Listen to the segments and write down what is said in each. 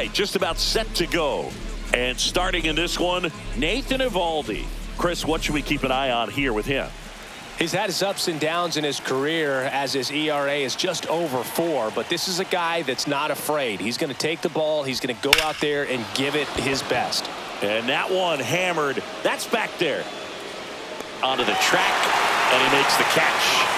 right, just about set to go. And starting in this one, Nathan Eovaldi. Chris, what should we keep an eye on here with him? He's had his ups and downs in his career as his ERA is just over 4, but this is a guy that's not afraid. He's going to take the ball. He's going to go out there and give it his best. And that one hammered. That's back there. Onto the track, and he makes the catch.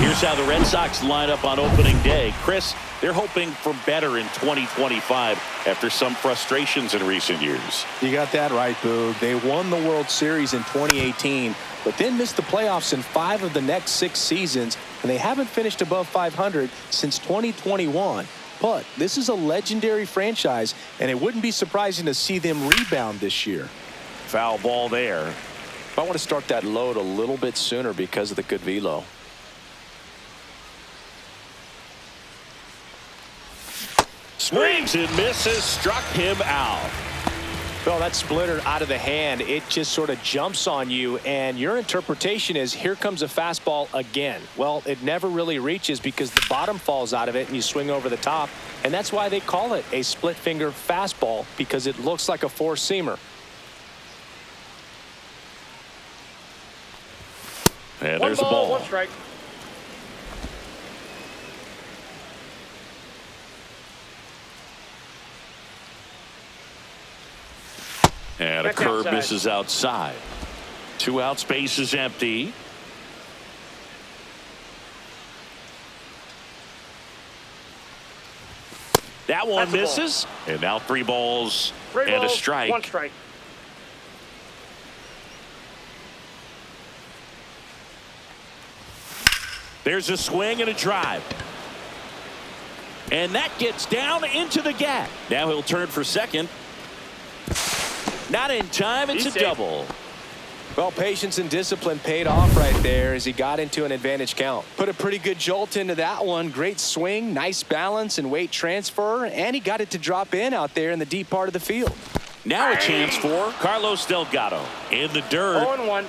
Here's how the Red Sox line up on opening day. Chris, they're hoping for better in 2025 after some frustrations in recent years. You got that right, Boog. They won the World Series in 2018, but then missed the playoffs in 5 of the next 6 seasons, and they haven't finished above 500 since 2021. But this is a legendary franchise, and it wouldn't be surprising to see them rebound this year. Foul ball there. I want to start that load a little bit sooner because of the good velo. Swings and misses, struck him out. Well, that splitter out of the hand, it just sort of jumps on you, and your interpretation is, here comes a fastball again. Well, it never really reaches because the bottom falls out of it and you swing over the top, and that's why they call it a split finger fastball, because it looks like a four-seamer. And there's the ball. 1 strike. And a curve misses outside. 2 outs, base is empty. That one misses. And now 3 balls and a strike. 1 strike. There's a swing and a drive. And that gets down into the gap. Now he'll turn for second. Not in time. It's a double. Well, patience and discipline paid off right there as he got into an advantage count. Put a pretty good jolt into that one. Great swing, nice balance and weight transfer, and he got it to drop in out there in the deep part of the field. Now a chance for Carlos Delgado in the dirt. 0-1.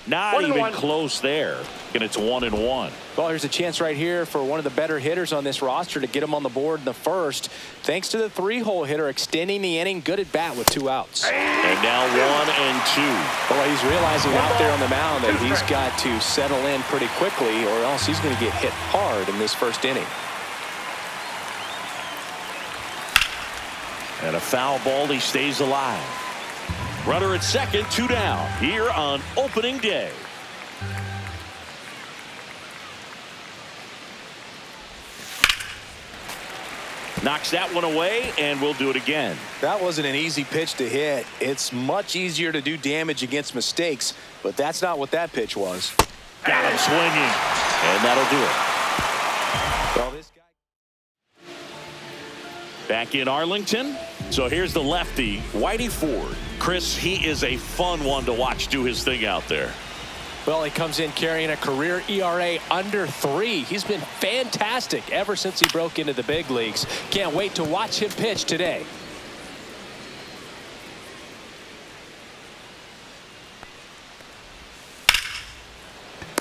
Not even close there. And it's 1-1. Well, here's a chance right here for one of the better hitters on this roster to get him on the board in the first. Thanks to the 3-hole hitter extending the inning. Good at bat with 2 outs. And now 1 and 2. Well, he's realizing out there on the mound that he's got to settle in pretty quickly or else he's going to get hit hard in this first inning. And a foul ball. He stays alive. Runner at second, 2 down here on opening day. Knocks that one away, and we'll do it again. That wasn't an easy pitch to hit. It's much easier to do damage against mistakes, but that's not what that pitch was. Got him swinging, and that'll do it. Well, this guy... Back in Arlington. So here's the lefty, Whitey Ford. Chris, he is a fun one to watch do his thing out there. Well, he comes in carrying a career ERA under 3. He's been fantastic ever since he broke into the big leagues. Can't wait to watch him pitch today.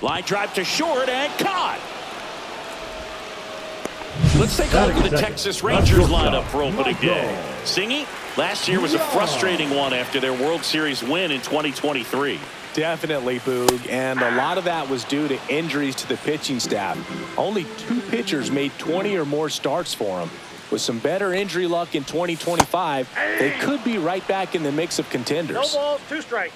Line drive to short and caught. Let's take a look at the Texas Rangers lineup for opening day. Singy, last year was a frustrating one after their World Series win in 2023. Definitely, Boog, and a lot of that was due to injuries to the pitching staff. Only 2 pitchers made 20 or more starts for him. With some better injury luck in 2025, they could be right back in the mix of contenders. No balls, 2 strikes.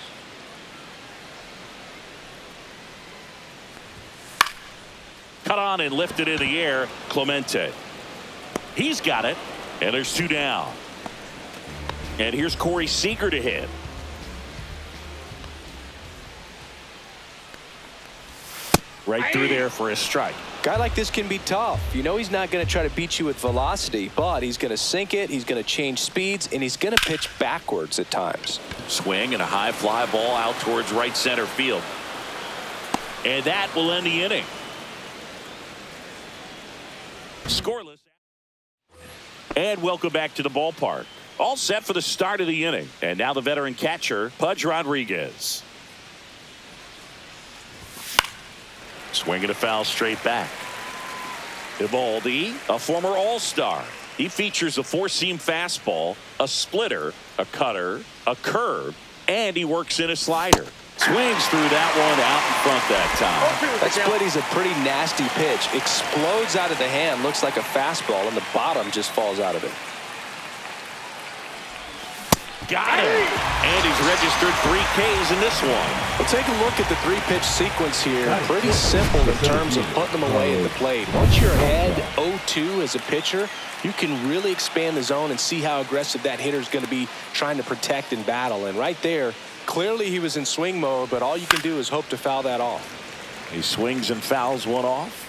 Cut on and lifted in the air, Clemente. He's got it, and there's 2 down. And here's Corey Seager to hit. Right through there for a strike. Guy like this can be tough. You know he's not going to try to beat you with velocity, but he's going to sink it, he's going to change speeds, and he's going to pitch backwards at times. Swing and a high fly ball out towards right center field. And that will end the inning. Scoreless. And welcome back to the ballpark. All set for the start of the inning. And now the veteran catcher, Pudge Rodriguez. Swinging a foul straight back. Evaldi, a former All-Star. He features a four-seam fastball, a splitter, a cutter, a curve, and he works in a slider. Swings through that one out in front that time. That splitty's a pretty nasty pitch. Explodes out of the hand, looks like a fastball, and the bottom just falls out of it. Got him. And he's registered 3 Ks in this one. Well, take a look at the 3-pitch sequence here. Pretty simple in terms of putting them away at the plate. Once you're ahead 0-2 as a pitcher, you can really expand the zone and see how aggressive that hitter is going to be trying to protect and battle. And right there, clearly he was in swing mode, but all you can do is hope to foul that off. He swings and fouls one off.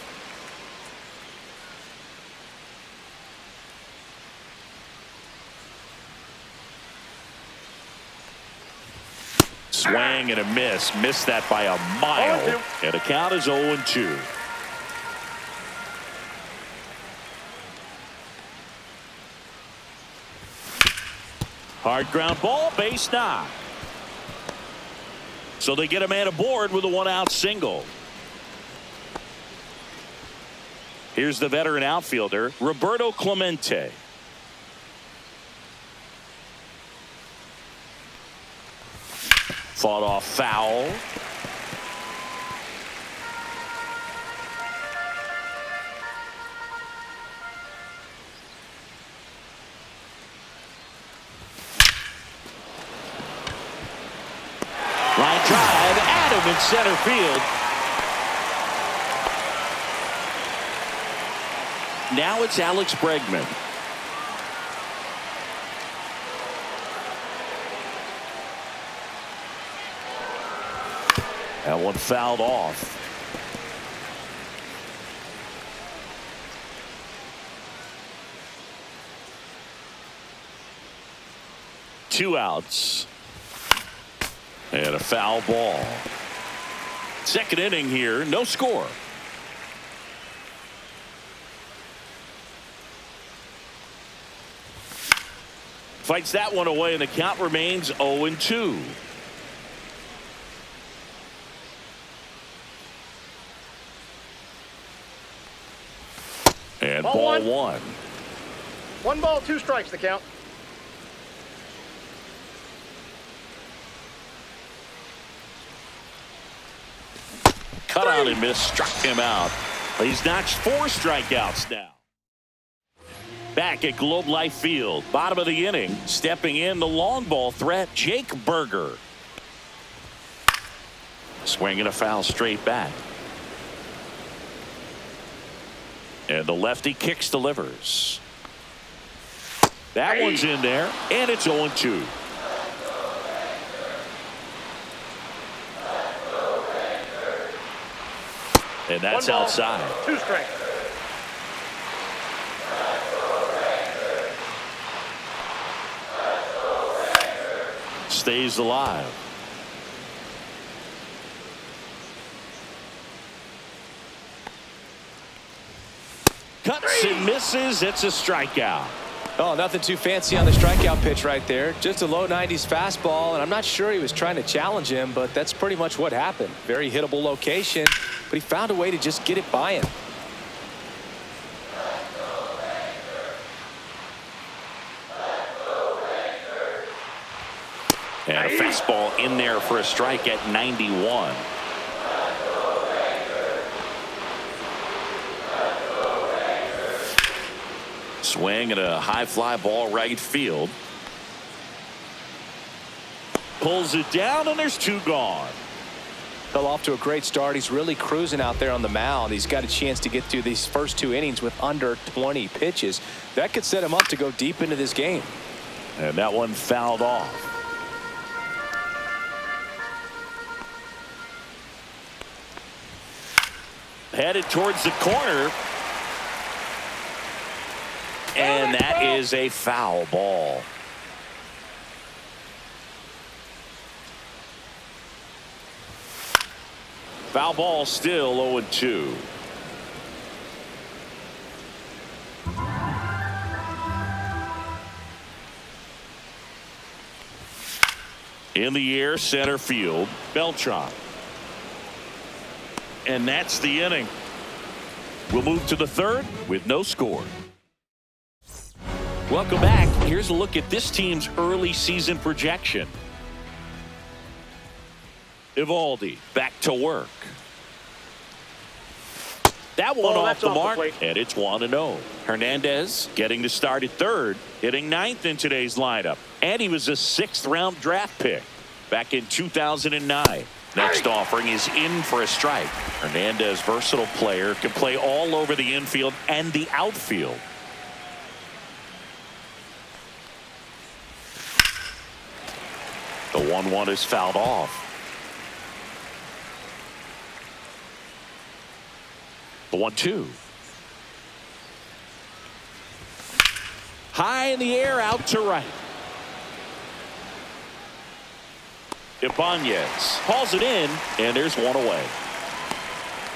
Swing and a miss. Missed that by a mile. And the count is 0-2. Hard ground ball, base knock. So they get a man aboard with a 1-out single. Here's the veteran outfielder, Roberto Clemente. Fought off foul. Line drive, Adam in center field. Now it's Alex Bregman. That one fouled off. Two outs. And a foul ball. Second inning here, no score. Fights that one away, and the count remains 0-2. And ball one. 1 ball, 2 strikes, the count. Cut out and miss, struck him out. He's notched 4 strikeouts now. Back at Globe Life Field, bottom of the inning, stepping in the long ball threat, Jake Berger. Swinging a foul straight back. And the lefty kicks, delivers. That one's in there, and it's 0-2. And that's outside. 2 strikes. Stays alive. Cuts and misses. It's a strikeout. Oh, nothing too fancy on the strikeout pitch right there. Just a low 90s fastball, and I'm not sure he was trying to challenge him, but that's pretty much what happened. Very hittable location, but he found a way to just get it by him. And a fastball in there for a strike at 91. Swing and a high fly ball right field. Pulls it down, and there's 2 gone. Fell off to a great start. He's really cruising out there on the mound. He's got a chance to get through these first 2 innings with under 20 pitches. That could set him up to go deep into this game. And that one fouled off. Headed towards the corner. And that is a foul ball. Foul ball, still 0-2. In the air, center field, Beltran. And that's the inning. We'll move to the third with no score. Welcome back. Here's a look at this team's early season projection. Evaldi back to work. That one off the mark, and it's 1-0. Hernandez getting the start at third, hitting ninth in today's lineup. And he was a 6th-round draft pick back in 2009. Next offering is in for a strike. Hernandez, versatile player, can play all over the infield and the outfield. The 1-1 is fouled off. The 1-2. High in the air, out to right. Ibanez hauls it in, and there's one away.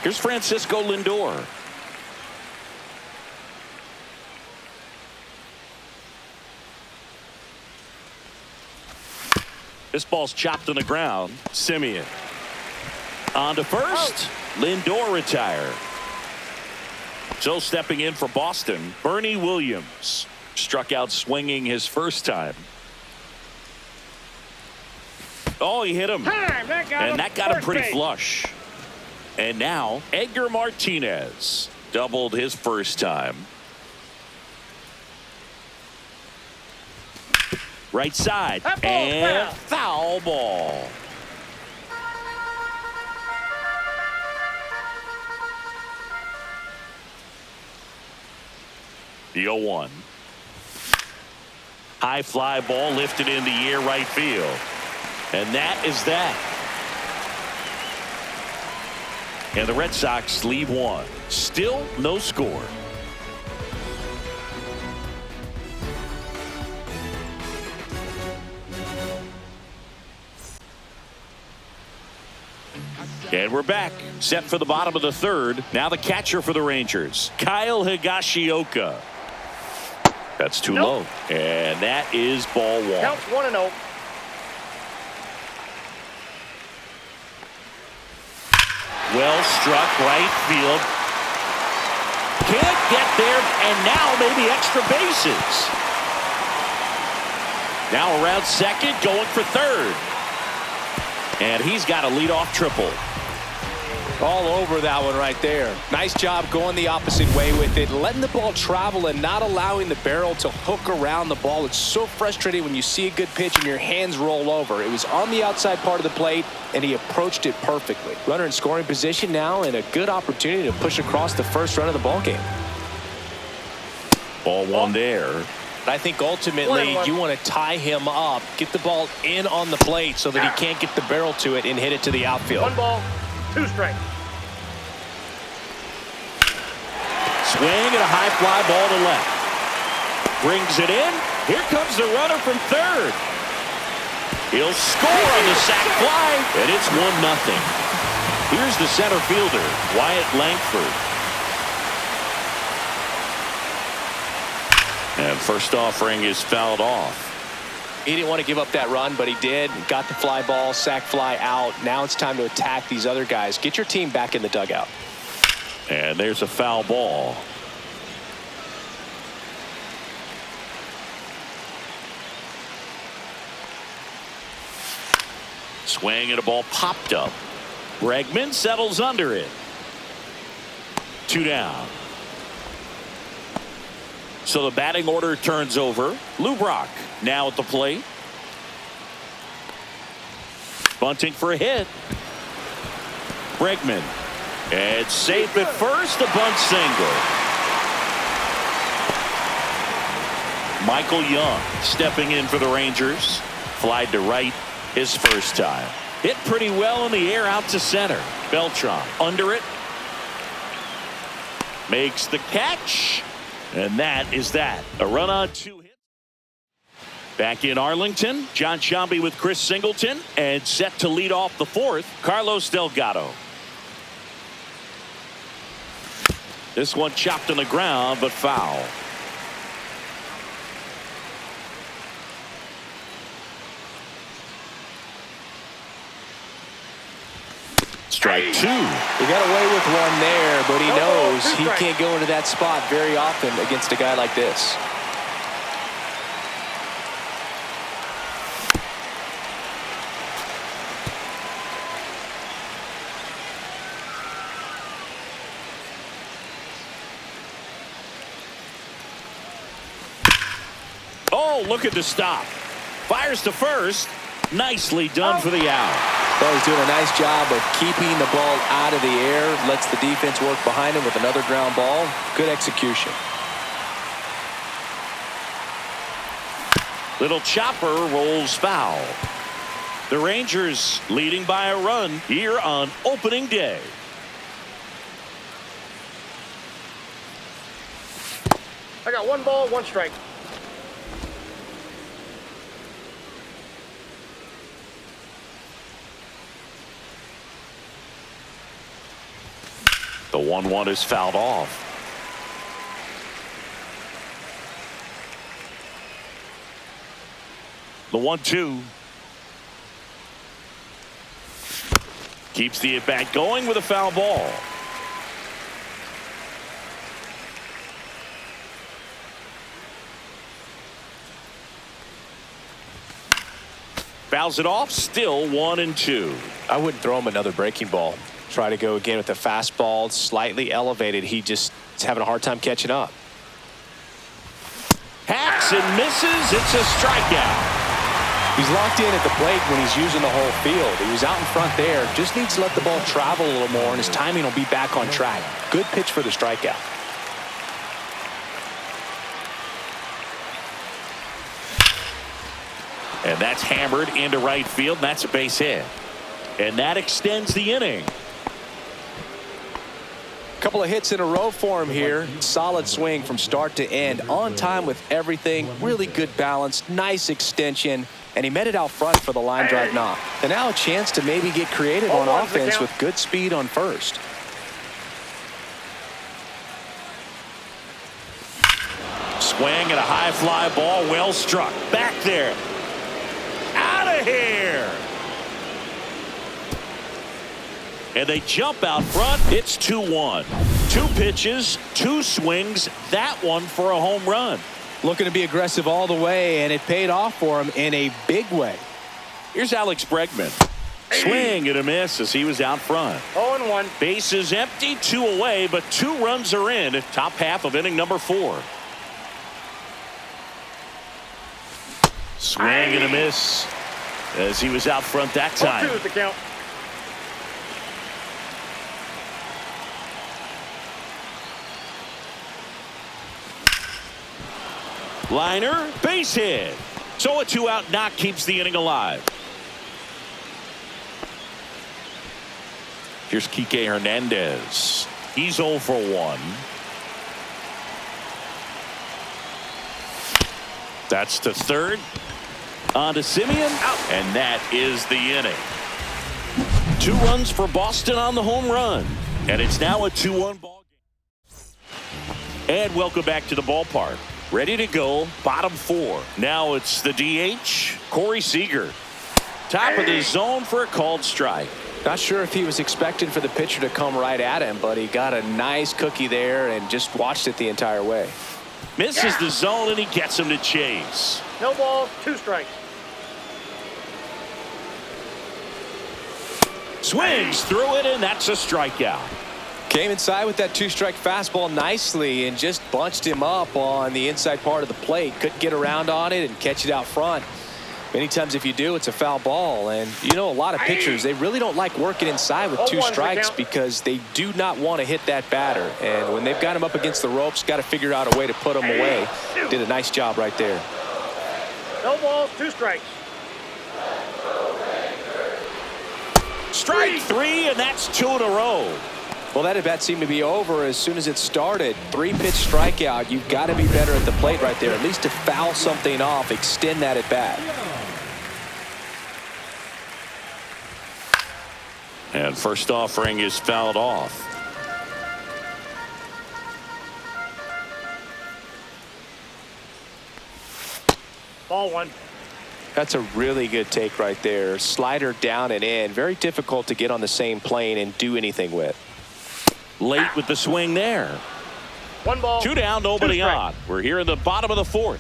Here's Francisco Lindor. This ball's chopped on the ground. Simeon on to first. Lindor retired. So stepping in for Boston, Bernie Williams struck out swinging his first time. Oh, he hit him. That got him pretty flush. And now Edgar Martinez doubled his first time. Right side. And foul ball. The 0-1. High fly ball lifted in the air right field. And that is that. And the Red Sox leave one. Still no score. And we're back. Set for the bottom of the third. Now the catcher for the Rangers, Kyle Higashioka. That's too low. And that is ball one. Counts 1-0. Well struck, right field. Can't get there, and now maybe extra bases. Now around second, going for third. And he's got a leadoff triple. All over that one right there. Nice job going the opposite way with it, letting the ball travel and not allowing the barrel to hook around the ball. It's so frustrating when you see a good pitch and your hands roll over. It was on the outside part of the plate, and he approached it perfectly. Runner in scoring position now, and a good opportunity to push across the first run of the ball game. Ball one there. I think ultimately you want to tie him up, get the ball in on the plate so that he can't get the barrel to it and hit it to the outfield. 1 ball, 2 strikes. Swing and a high fly ball to left. Brings it in. Here comes the runner from third. He'll score on the sac fly, and it's 1-0. Here's the center fielder, Wyatt Langford. And first offering is fouled off. He didn't want to give up that run, but he did. Got the fly ball, sac fly out. Now it's time to attack these other guys. Get your team back in the dugout. And there's a foul ball. Swing and a ball popped up. Bregman settles under it. 2 down. So the batting order turns over. Lou Brock now at the plate. Bunting for a hit. Bregman. It's safe at first. A bunt single. Michael Young stepping in for the Rangers. Flied to right his first time. Hit pretty well in the air out to center. Beltran under it. Makes the catch. And that is that. A run on 2 hits. Back in Arlington, John Sciambi with Chris Singleton, and set to lead off the fourth, Carlos Delgado. This one chopped on the ground, but foul. strike two. He got away with one there, but he knows he strikes. can't go into that spot very often against a guy like this. Oh, look at the stop. Fires to first. Nicely done for the out. Well, he's doing a nice job of keeping the ball out of the air. Lets the defense work behind him with another ground ball. Good execution. Little chopper rolls foul. The Rangers leading by a run here on opening day. I got 1 ball, 1 strike. The 1-1 is fouled off. The 1-2. Keeps the at-bat going with a foul ball. Fouls it off, still 1-2. I wouldn't throw him another breaking ball. Try to go again with the fastball, slightly elevated. He just is having a hard time catching up. Hacks and misses. It's a strikeout. He's locked in at the plate when he's using the whole field. He was out in front there. Just needs to let the ball travel a little more, and his timing will be back on track. Good pitch for the strikeout. And that's hammered into right field. That's a base hit. And that extends the inning. Couple of hits in a row for him here. Solid swing from start to end. On time with everything. Really good balance. Nice extension. And he met it out front for the line drive knock. And now a chance to maybe get creative on offense with good speed on first. Swing and a high fly ball. Well struck. Back there. Out of here. And they jump out front. It's 2-1. 2 pitches, 2 swings. That one for a home run. Looking to be aggressive all the way, and it paid off for him in a big way. Here's Alex Bregman. Swing and a miss as he was out front. 0-1. Bases empty, 2 away, but 2 runs are in. Top half of inning number 4. Swing and a miss as he was out front that time. 0-2 is the count. Liner, base hit. So a 2-out knock keeps the inning alive. Here's Kike Hernandez. He's 0 for 1. That's to third. On to Simeon. Out. And that is the inning. 2 runs for Boston on the home run. And it's now a 2-1 ball game. And welcome back to the ballpark. Ready to go, bottom 4. Now it's the DH, Corey Seager. Top of the zone for a called strike. Not sure if he was expecting for the pitcher to come right at him, but he got a nice cookie there and just watched it the entire way. Misses the zone, and he gets him to chase. No balls, 2 strikes. Swings through it, and that's a strikeout. Came inside with that 2-strike fastball nicely and just bunched him up on the inside part of the plate. Couldn't get around on it and catch it out front. Many times if you do, it's a foul ball. And you know, a lot of pitchers, they really don't like working inside with 2 strikes because they do not want to hit that batter. And when they've got him up against the ropes, got to figure out a way to put him away. Did a nice job right there. No balls, 2 strikes. Strike 3, and that's 2 in a row. Well, that at-bat seemed to be over as soon as it started. 3-pitch strikeout. You've got to be better at the plate right there, at least to foul something off, extend that at-bat. And first offering is fouled off. Ball 1. That's a really good take right there. Slider down and in. Very difficult to get on the same plane and do anything with. Late with the swing there. One ball. 2 down, nobody on. We're here in the bottom of the 4th.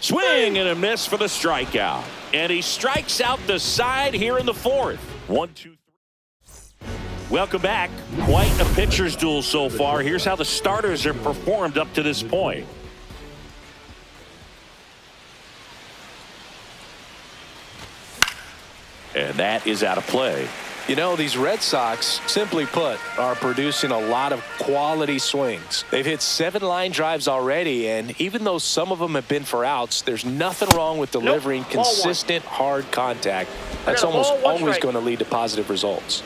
Swing and a miss for the strikeout. And he strikes out the side here in the 4th. 1, 2, 3. Welcome back. Quite a pitcher's duel so far. Here's how the starters have performed up to this point. And that is out of play. You know, these Red Sox, simply put, are producing a lot of quality swings. They've hit 7 line drives already, and even though some of them have been for outs, there's nothing wrong with delivering consistent, hard contact. That's almost always going to lead to positive results.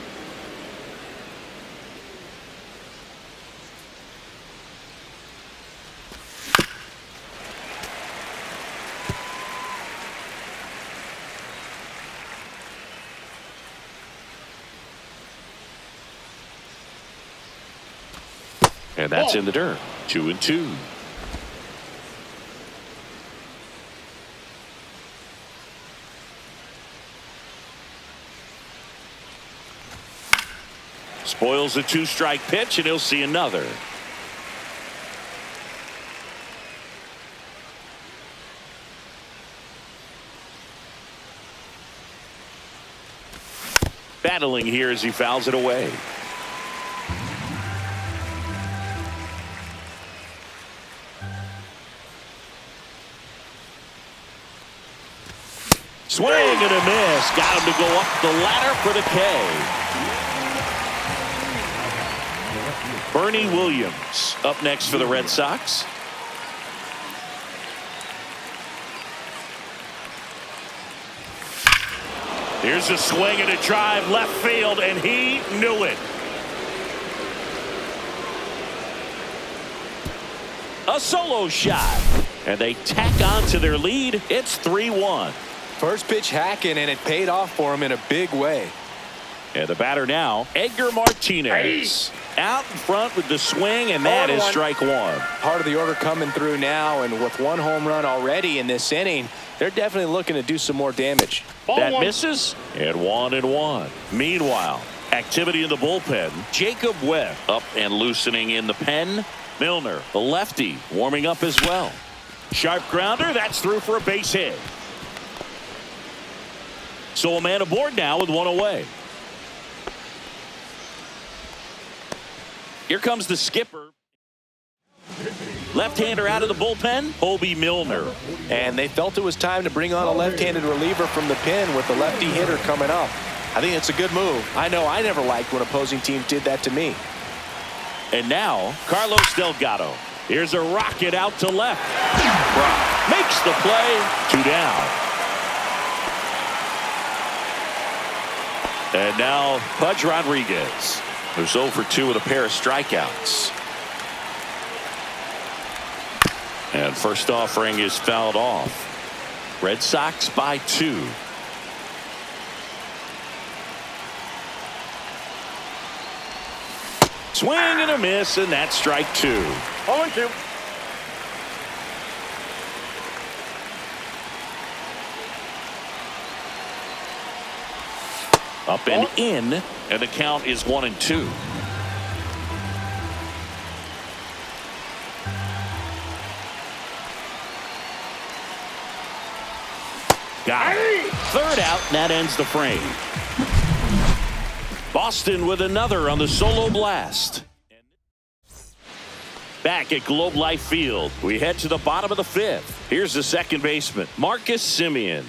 And that's in the dirt. 2-2. Spoils a 2-strike pitch, and he'll see another. Battling here as he fouls it away. Swing and a miss. Got him to go up the ladder for the K. Bernie Williams up next for the Red Sox. Here's a swing and a drive left field, and he knew it. A solo shot, and they tack on to their lead. It's 3-1. First pitch hacking, and it paid off for him in a big way. And the batter now, Edgar Martinez. Out in front with the swing, and that is strike 1. Part of the order coming through now, and with 1 home run already in this inning, they're definitely looking to do some more damage. That misses, and 1-1. Meanwhile, activity in the bullpen. Jacob Webb up and loosening in the pen. Milner, the lefty, warming up as well. Sharp grounder, that's through for a base hit. So a man aboard now with 1 away. Here comes the skipper. Left-hander out of the bullpen, Hobie Milner. And they felt it was time to bring on a left-handed reliever from the pen with the lefty hitter coming up. I think it's a good move. I know I never liked when opposing teams did that to me. And now, Carlos Delgado. Here's a rocket out to left. Brock makes the play. 2 down. And now, Pudge Rodriguez, who's 0 for 2 with a pair of strikeouts. And first offering is fouled off. Red Sox by 2. Swing and a miss, and that's strike 2. 0-2. Up and in, and the count is 1-2. Got it. Third out, and that ends the frame. Boston with another on the solo blast. Back at Globe Life Field, we head to the bottom of the 5th. Here's the second baseman, Marcus Semien.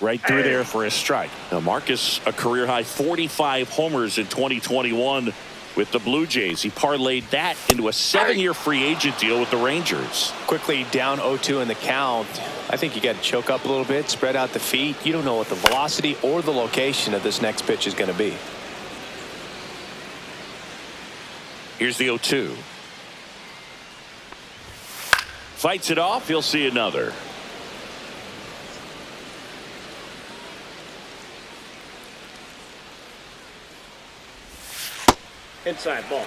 Right through there for a strike. Now Marcus, a career-high 45 homers in 2021 with the Blue Jays. He parlayed that into a 7-year free agent deal with the Rangers. Quickly down 0-2 in the count. I think you got to choke up a little bit, spread out the feet. You don't know what the velocity or the location of this next pitch is going to be. Here's the 0-2. Fights it off. He'll see another. Inside ball.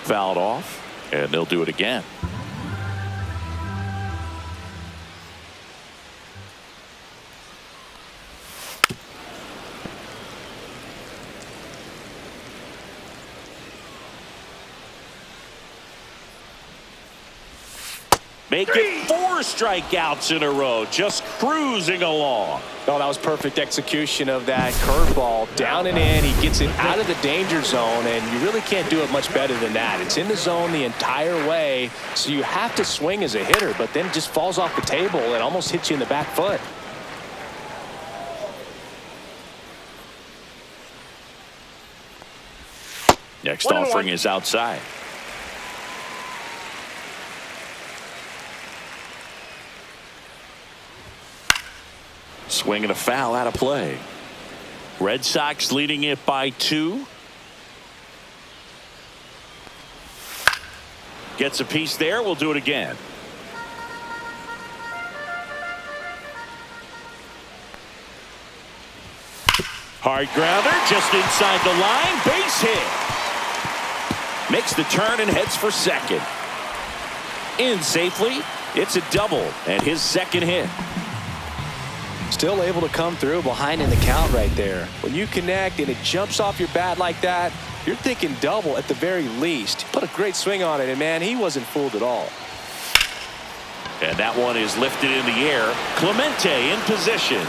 Fouled off, and they'll do it again. Making 4 strikeouts in a row, just cruising along. Oh, that was perfect execution of that curveball. Down and in, he gets it out of the danger zone, and you really can't do it much better than that. It's in the zone the entire way, so you have to swing as a hitter, but then it just falls off the table and almost hits you in the back foot. Next offering is outside. Swing and a foul out of play. Red Sox leading it by 2. Gets a piece there. We'll do it again. Hard grounder just inside the line. Base hit. Makes the turn and heads for second. In safely. It's a double and his second hit. Still able to come through behind in the count right there. When you connect and it jumps off your bat like that, you're thinking double at the very least. Put a great swing on it, and man, he wasn't fooled at all. And that one is lifted in the air. Clemente in position.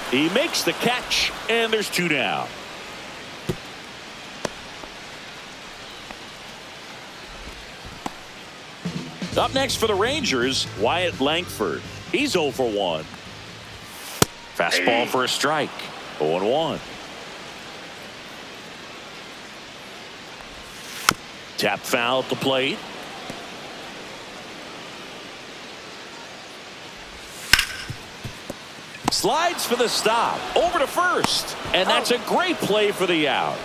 He makes the catch, and there's 2 down. Up next for the Rangers, Wyatt Langford. He's 0 for 1. Fastball for a strike. 0-1. Tap foul at the plate. Slides for the stop. Over to first. And that's a great play for the out.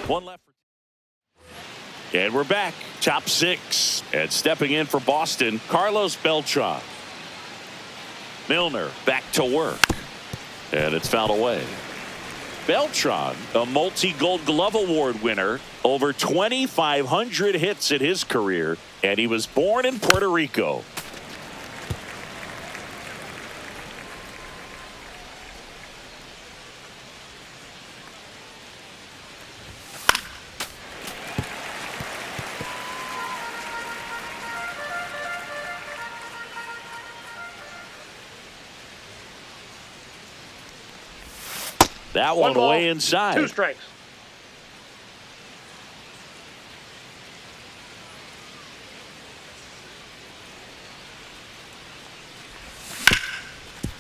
1 left. And we're back. Top 6. And stepping in for Boston, Carlos Beltran. Milner back to work. And it's fouled away. Beltran, a multi-Gold Glove Award winner, over 2,500 hits in his career, and he was born in Puerto Rico. That one ball, way inside. 2 strikes.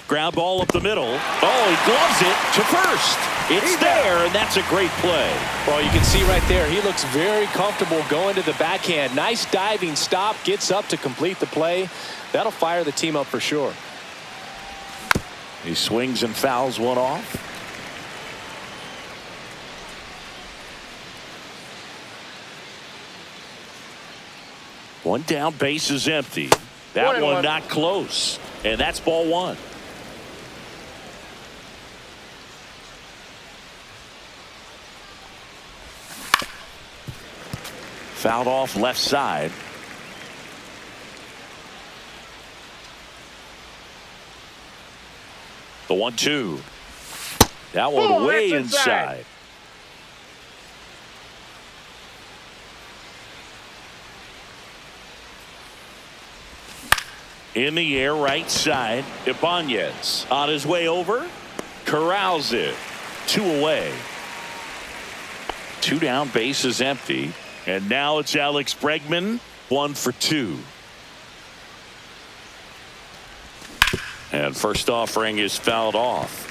Ground ball up the middle. Oh, he gloves it to first. It's there, and that's a great play. Well, you can see right there, he looks very comfortable going to the backhand. Nice diving stop, gets up to complete the play. That'll fire the team up for sure. He swings and fouls one off. One down, base is empty. That one not close. And that's ball 1. Fouled off left side. The 1-2. That one way inside. In the air, right side. Ibanez on his way over. Corrals it. 2 away. 2 down, base is empty. And now it's Alex Bregman, 1 for 2. And first offering is fouled off.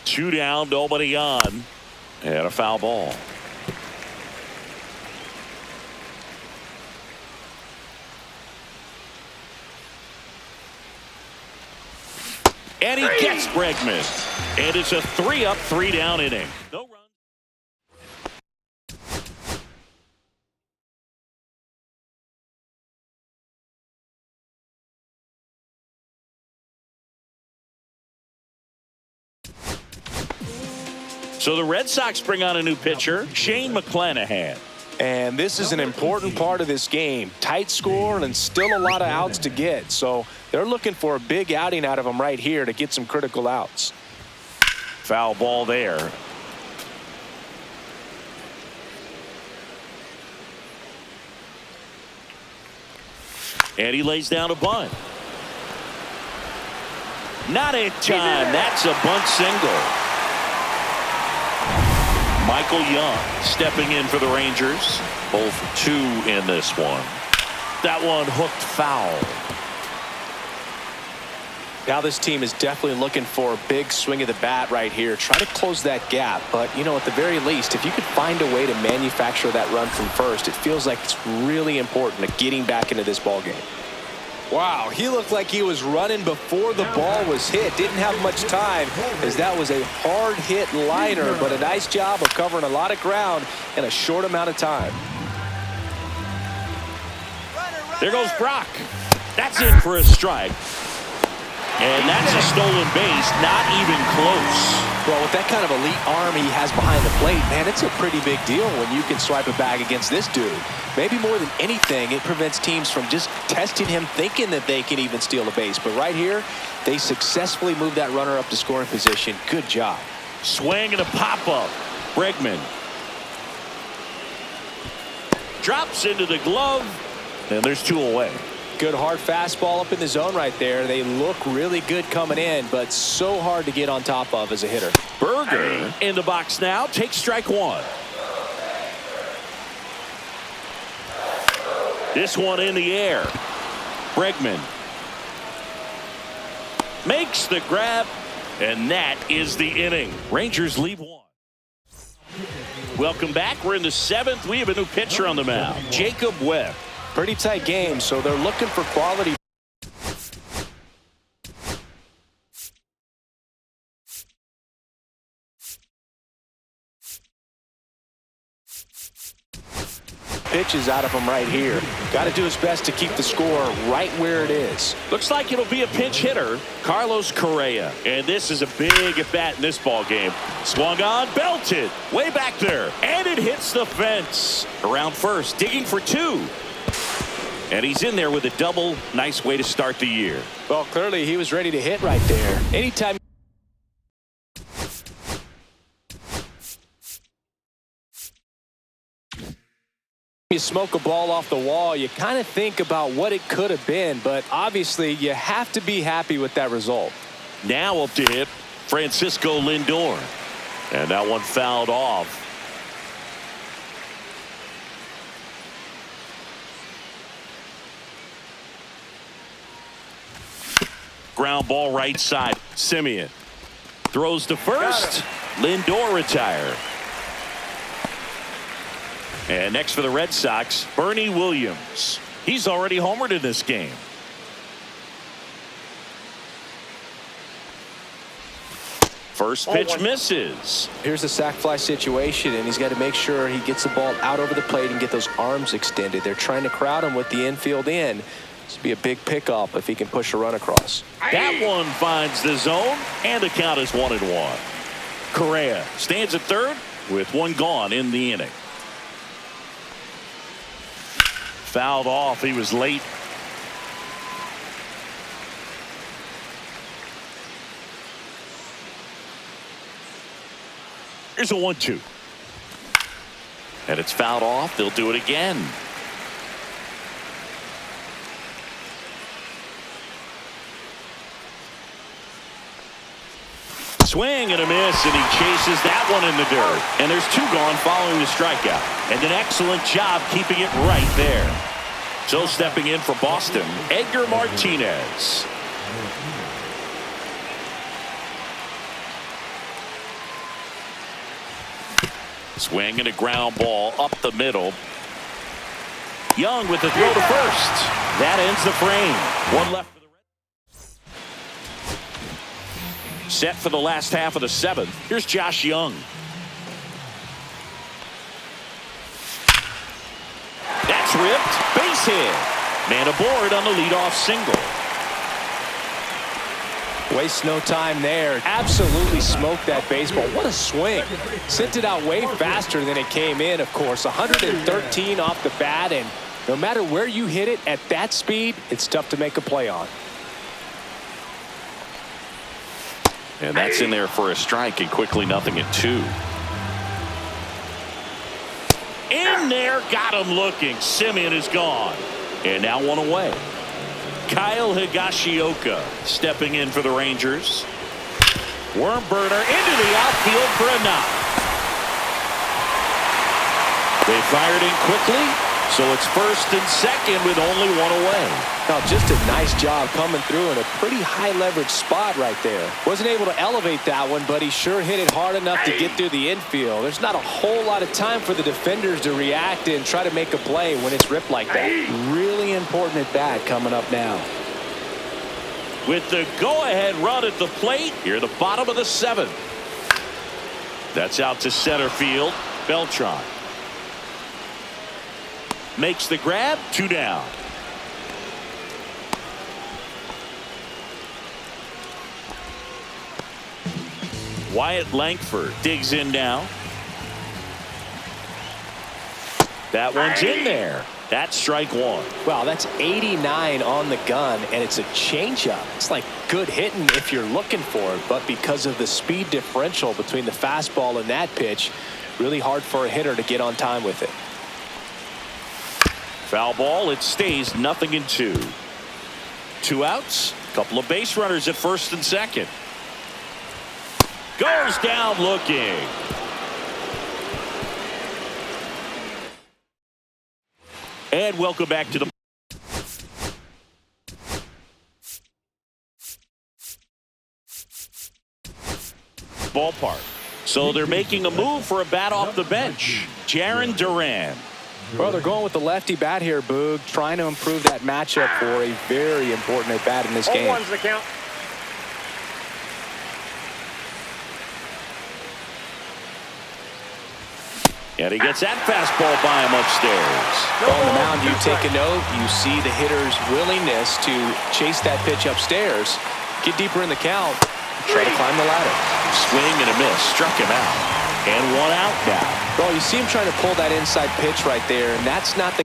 Two down, nobody on. And a foul ball. And he gets Bregman. And it's a 3-up, 3-down inning. No run. So the Red Sox bring on a new pitcher, Shane McClanahan. And this is an important part of this game. Tight score and still a lot of outs to get. So they're looking for a big outing out of him right here to get some critical outs. Foul ball there. And he lays down a bunt. Not in time. That's a bunt single. Michael Young stepping in for the Rangers. Both 2 in this one. That one hooked foul. Now this team is definitely looking for a big swing of the bat right here. Try to close that gap. But, you know, at the very least, if you could find a way to manufacture that run from first, it feels like it's really important to getting back into this ball game. Wow, he looked like he was running before the ball was hit. Didn't have much time as that was a hard hit liner, but a nice job of covering a lot of ground in a short amount of time. There goes Brock. That's in for a strike. And that's a stolen base, not even close. Well, with that kind of elite arm he has behind the plate, man, it's a pretty big deal when you can swipe it back against this dude. Maybe more than anything, it prevents teams from just testing him thinking that they can even steal a base. But right here, they successfully moved that runner up to scoring position. Good job. Swing and a pop-up. Bregman drops into the glove, and there's 2 away. Good hard fastball up in the zone right there. They look really good coming in, but so hard to get on top of as a hitter. Berger in the box now. Takes strike 1. This one in the air. Bregman makes the grab, and that is the inning. Rangers leave 1. Welcome back. We're in the 7th. We have a new pitcher on the mound, Jacob Webb. Pretty tight game, so they're looking for quality. Pitches out of him right here. Got to do his best to keep the score right where it is. Looks like it'll be a pinch hitter, Carlos Correa. And this is a big at bat in this ball game. Swung on, belted, way back there, and it hits the fence. Around first, digging for 2. And he's in there with a double. Nice way to start the year. Well, clearly he was ready to hit right there. Anytime you smoke a ball off the wall, you kind of think about what it could have been, but obviously you have to be happy with that result. Now up to hit Francisco Lindor. And that one fouled off. Ground ball right side. Simeon throws to first. Lindor retired. And next for the Red Sox, Bernie Williams. He's already homered in this game. First pitch misses. Here's the sac fly situation, and he's got to make sure he gets the ball out over the plate and get those arms extended. They're trying to crowd him with the infield in. This would be a big pickup if he can push a run across. That one finds the zone, and the count is 1-1. Correa stands at third with 1 gone in the inning. Fouled off. He was late. Here's a 1-2. And it's fouled off. They'll do it again. Swing and a miss, and he chases that one in the dirt. And there's 2 gone following the strikeout. And an excellent job keeping it right there. So stepping in for Boston, Edgar Martinez. Swing and a ground ball up the middle. Young with the throw to first. That ends the frame. 1 left. Set for the last half of the 7th. Here's Josh Young. That's ripped. Base hit. Man aboard on the leadoff single. Waste no time there. Absolutely smoked that baseball. What a swing. Sent it out way faster than it came in, of course. 113 off the bat, and no matter where you hit it at that speed, it's tough to make a play on. And that's in there for a strike, and quickly 0-2. In there, got him looking. Simeon is gone. And now one away. Kyle Higashioka stepping in for the Rangers. Worm burner into the outfield for a knock. They fired in quickly, so it's first and second with only one away. Now, just a nice job coming through in a pretty high leverage spot right there. Wasn't able to elevate that one, but he sure hit it hard enough to get through the infield. There's not a whole lot of time for the defenders to react and try to make a play when it's ripped like that. Really important at bat coming up now. With the go-ahead run at the plate, here the bottom of the 7th. That's out to center field. Beltran makes the grab. 2 down. Wyatt Langford digs in now. That one's in there. That's strike 1. Wow, that's 89 on the gun, and it's a changeup. It's like good hitting if you're looking for it, but because of the speed differential between the fastball and that pitch, really hard for a hitter to get on time with it. Foul ball. It stays 0-2. 2 outs. Couple of base runners at first and second. Goes down looking. And welcome back to the ballpark. So they're making a move for a bat off the bench. Jarren Duran. Well, they're going with the lefty bat here, Boog, trying to improve that matchup for a very important at bat in this game. 0-1's the count. And he gets that fastball by him upstairs. On the mound, you take a note. You see the hitter's willingness to chase that pitch upstairs, get deeper in the count, try to climb the ladder. Swing and a miss. Struck him out. And 1 out now. Well, you see him trying to pull that inside pitch right there, and that's not the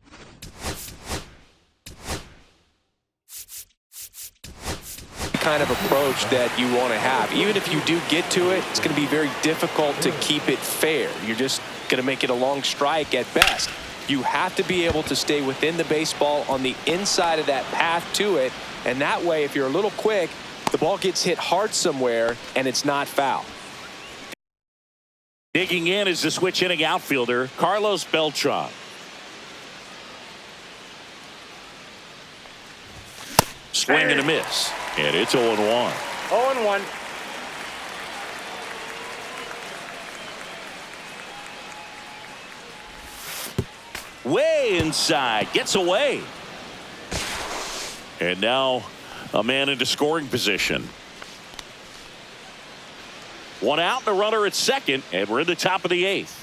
kind of approach that you want to have. Even if you do get to it, it's going to be very difficult to keep it fair. You're just going to make it a long strike at best. You have to be able to stay within the baseball on the inside of that path to it, and that way, if you're a little quick, the ball gets hit hard somewhere and it's not foul. Digging in is the switch hitting outfielder, Carlos Beltran. Swing and a miss. And it's 0-1. 0-1. Way inside. Gets away. And now a man into scoring position. 1 out and a runner at second, and we're in the top of the 8th.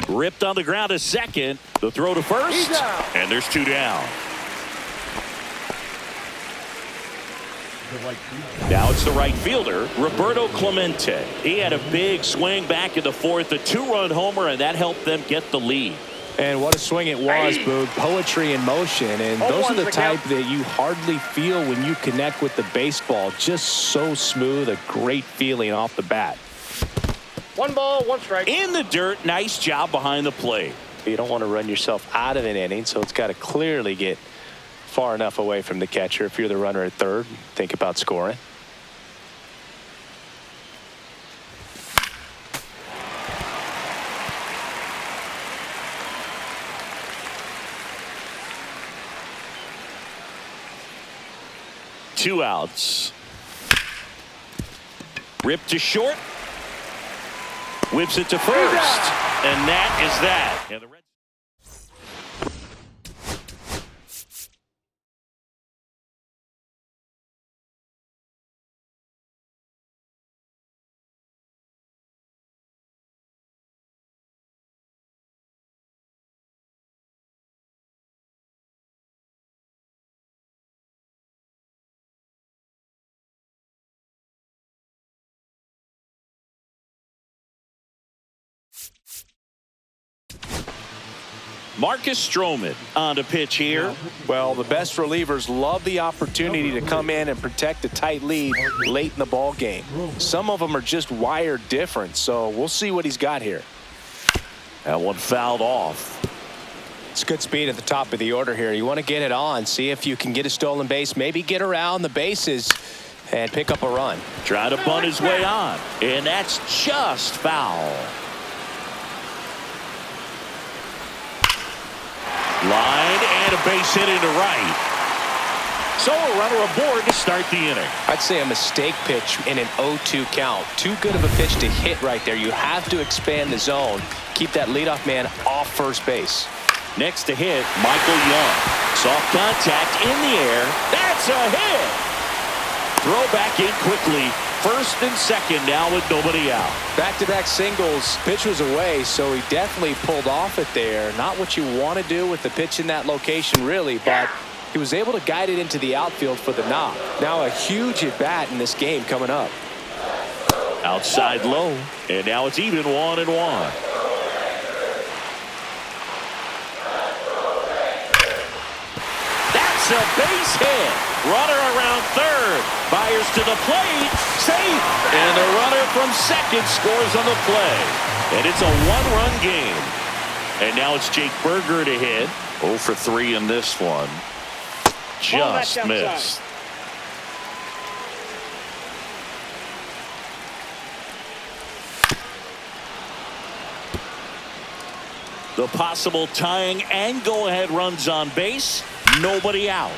Ripped on the ground to second. The throw to first, and there's 2 down. Now it's the right fielder, Roberto Clemente. He had a big swing back in the 4th, a 2-run homer, and that helped them get the lead. And what a swing it was, Boog. Poetry in motion. And those are the type that you hardly feel when you connect with the baseball. Just so smooth, a great feeling off the bat. 1 ball, 1 strike. In the dirt, nice job behind the plate. You don't want to run yourself out of an inning, so it's got to clearly get far enough away from the catcher. If you're the runner at third, think about scoring. Two outs. Ripped to short. Whips it to first. And that is that. And the Red Marcus Stroman on the pitch here. Well, the best relievers love the opportunity to come in and protect a tight lead late in the ball game. Some of them are just wired different, so we'll see what he's got here. That one fouled off. It's good speed at the top of the order here. You want to get it on, see if you can get a stolen base, maybe get around the bases and pick up a run. Trying to bunt his way on, and that's just foul. Line and a base hit into right. So a runner aboard to start the inning. I'd say a mistake pitch in an 0-2 count. Too good of a pitch to hit right there. You have to expand the zone. Keep that leadoff man off first base. Next to hit, Michael Young. Soft contact in the air. That's a hit. Throw back in quickly. First and second now with nobody out. Back-to-back singles. Pitch was away, so he definitely pulled off it there. Not what you want to do with the pitch in that location, really, but he was able to guide it into the outfield for the knock. Now a huge at-bat in this game coming up. Outside low, and now it's even 1-1. That's a base hit. Runner around third. Fires to the plate. Safe. And the runner from second scores on the play. And it's a one-run game. And now it's Jake Berger to hit. 0 for 3 in this one. Just missed. The possible tying and go-ahead runs on base. Nobody out.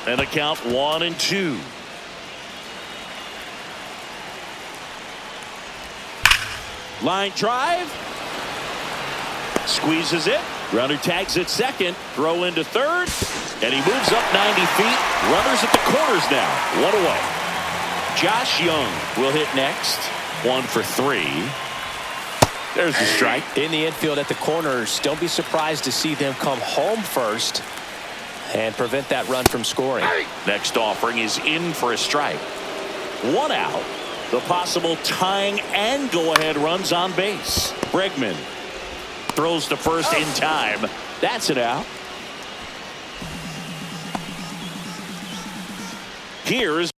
And the count 1-2. Line drive. Squeezes it. Runner tags at second. Throw into third. And he moves up 90 feet. Runners at the corners now. One away. Josh Young will hit next. 1 for 3. There's the strike. In the infield at the corners, don't be surprised to see them come home first and prevent that run from scoring. Next offering is in for a strike. 1 out. The possible tying and go-ahead runs on base. Bregman throws to first in time. That's it out. Here's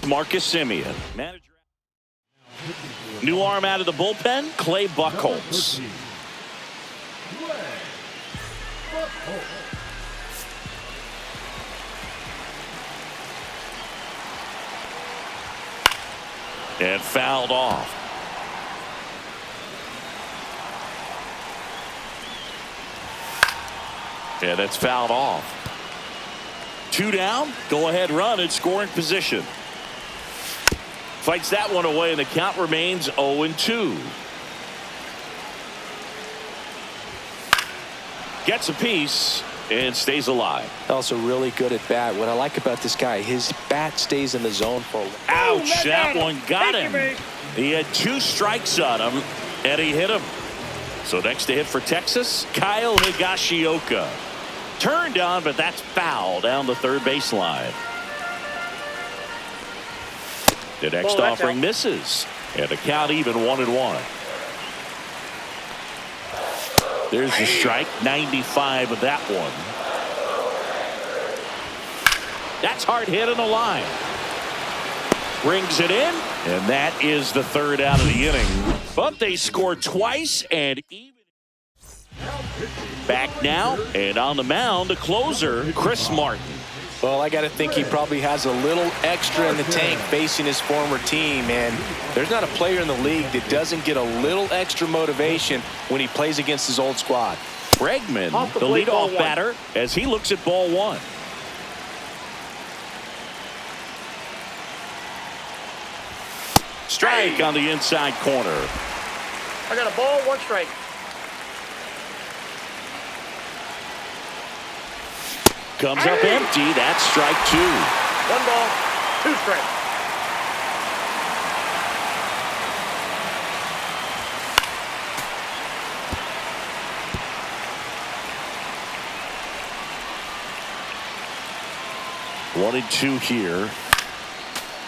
Marcus Semien. Manager. New arm out of the bullpen, Clay Buchholz. And fouled off. Yeah, that's fouled off. 2 down, go ahead run in scoring position. Fights that one away, and the count remains 0-2. Gets a piece and stays alive. Also really good at bat. What I like about this guy, his bat stays in the zone for a while. Ouch, that one got him. He had 2 strikes on him, and he hit him. So next to hit for Texas, Kyle Higashioka. Turned on, but that's foul down the third baseline. The next offering misses, and the count even 1-1. There's the strike, 95 of that one. That's hard hit on the line. Brings it in, and that is the third out of the inning. But they scored twice and even. Back now, and on the mound, the closer, Chris Martin. Well, I got to think he probably has a little extra in the tank facing his former team, and there's not a player in the league that doesn't get a little extra motivation when he plays against his old squad. Bregman, the leadoff batter, as he looks at ball 1. Strike on the inside corner. I got a ball, 1 strike. Comes up empty. That's strike 2. 1 ball, 2 strikes. One and 2 here.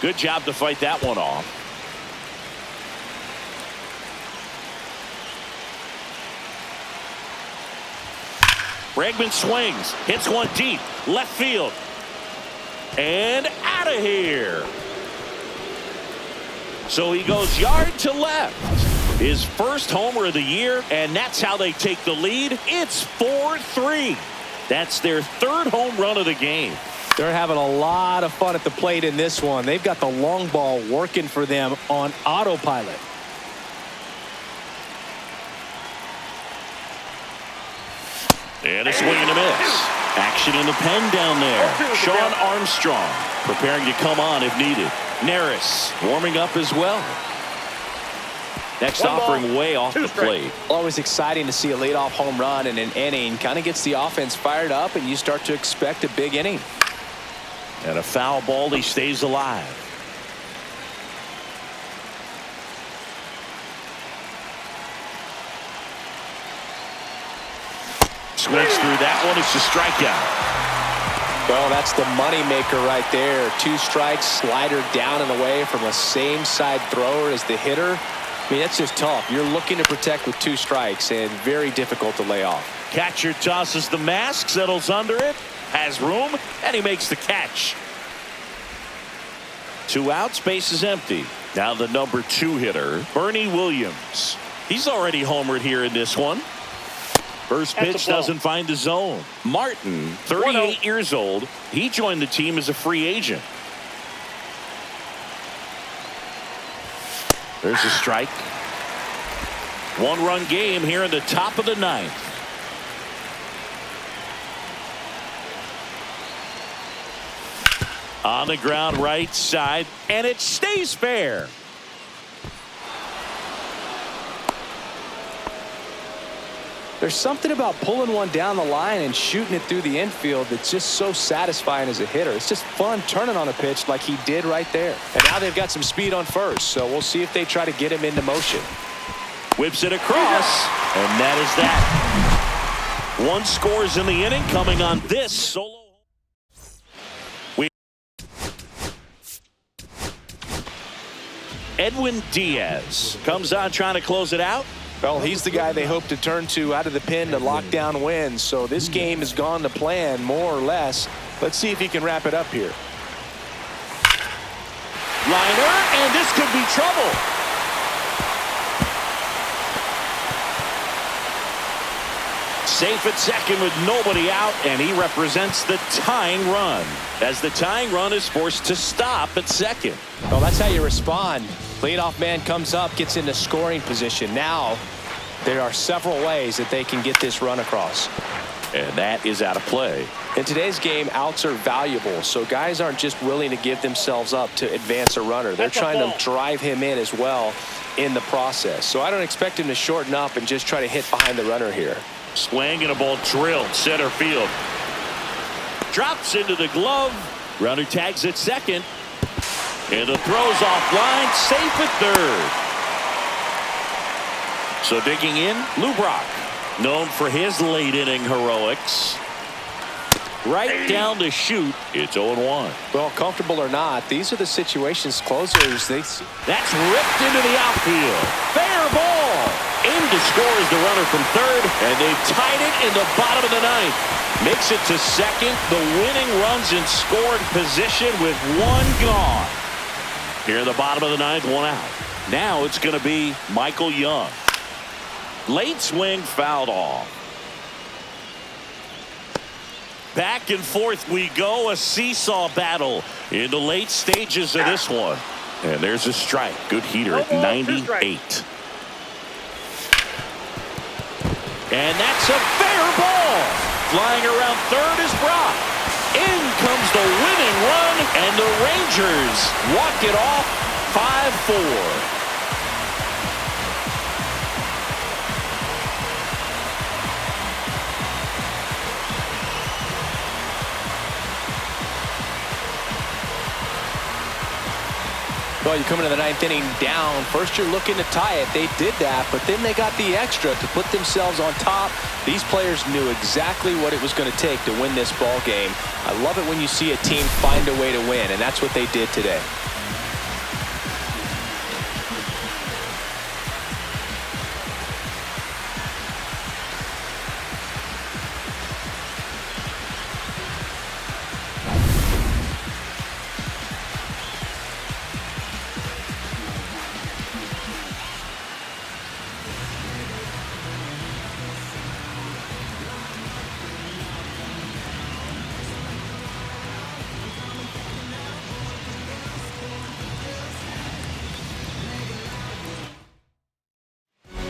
Good job to fight that one off. Bregman swings, hits one deep, left field, and out of here. So he goes yard to left. His first homer of the year, and that's how they take the lead. It's 4-3. That's their 3rd home run of the game. They're having a lot of fun at the plate in this one. They've got the long ball working for them on autopilot. And a swing and a miss. Action in the pen down there. Sean Armstrong preparing to come on if needed. Neris warming up as well. Next offering way off the plate. Always exciting to see a leadoff home run in an inning. Kind of gets the offense fired up, and you start to expect a big inning. And a foul ball, he stays alive. Swings through that one. It's a strikeout. Well, that's the money maker right there. 2 strikes, slider down and away from the same side thrower as the hitter. I mean, that's just tough. You're looking to protect with 2 strikes, and very difficult to lay off. Catcher tosses the mask, settles under it, has room, and he makes the catch. 2 outs, base is empty. Now the number 2 hitter, Bernie Williams. He's already homered here in this one. First pitch doesn't find the zone. Martin, 38 years old. He joined the team as a free agent. There's a strike. 1-run game here in the top of the 9th. On the ground right side, and it stays fair. There's something about pulling one down the line and shooting it through the infield that's just so satisfying as a hitter. It's just fun turning on a pitch like he did right there. And now they've got some speed on first, so we'll see if they try to get him into motion. Whips it across, and that is that. 1 scores in the inning coming on this solo. Edwin Diaz comes on trying to close it out. Well, he's the guy they hope to turn to out of the pen to lock down wins. So this game has gone to plan, more or less. Let's see if he can wrap it up here. Liner, and this could be trouble. Safe at second with nobody out, and he represents the tying run, as the tying run is forced to stop at second. Well, that's how you respond. Leadoff man comes up, gets into scoring position. Now, there are several ways that they can get this run across. And that is out of play. In today's game, outs are valuable, so guys aren't just willing to give themselves up to advance a runner. They're trying to drive him in as well in the process. So I don't expect him to shorten up and just try to hit behind the runner here. Swing and a ball drilled center field. Drops into the glove. Runner tags at second. And the throw's offline, safe at third. So digging in, Lou Brock, known for his late inning heroics. Right down to shoot. It's 0-1. Well, comfortable or not, these are the situations closers they see. That's ripped into the outfield. Fair ball. In to score is the runner from third, and they've tied it in the bottom of the 9th. Makes it to second. The winning runs in scoring position with 1 gone. Here in the bottom of the 9th, 1 out. Now it's going to be Michael Young. Late swing fouled off. Back and forth we go, a seesaw battle in the late stages of this one. And there's a strike. Good heater at 98. And that's a fair ball. Flying around third is Brock. In comes the winning run, and the Rangers walk it off 5-4. Well, you come into the ninth inning down. First, you're looking to tie it. They did that, but then they got the extra to put themselves on top. These players knew exactly what it was going to take to win this ball game. I love it when you see a team find a way to win, and that's what they did today.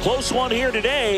Close one here today.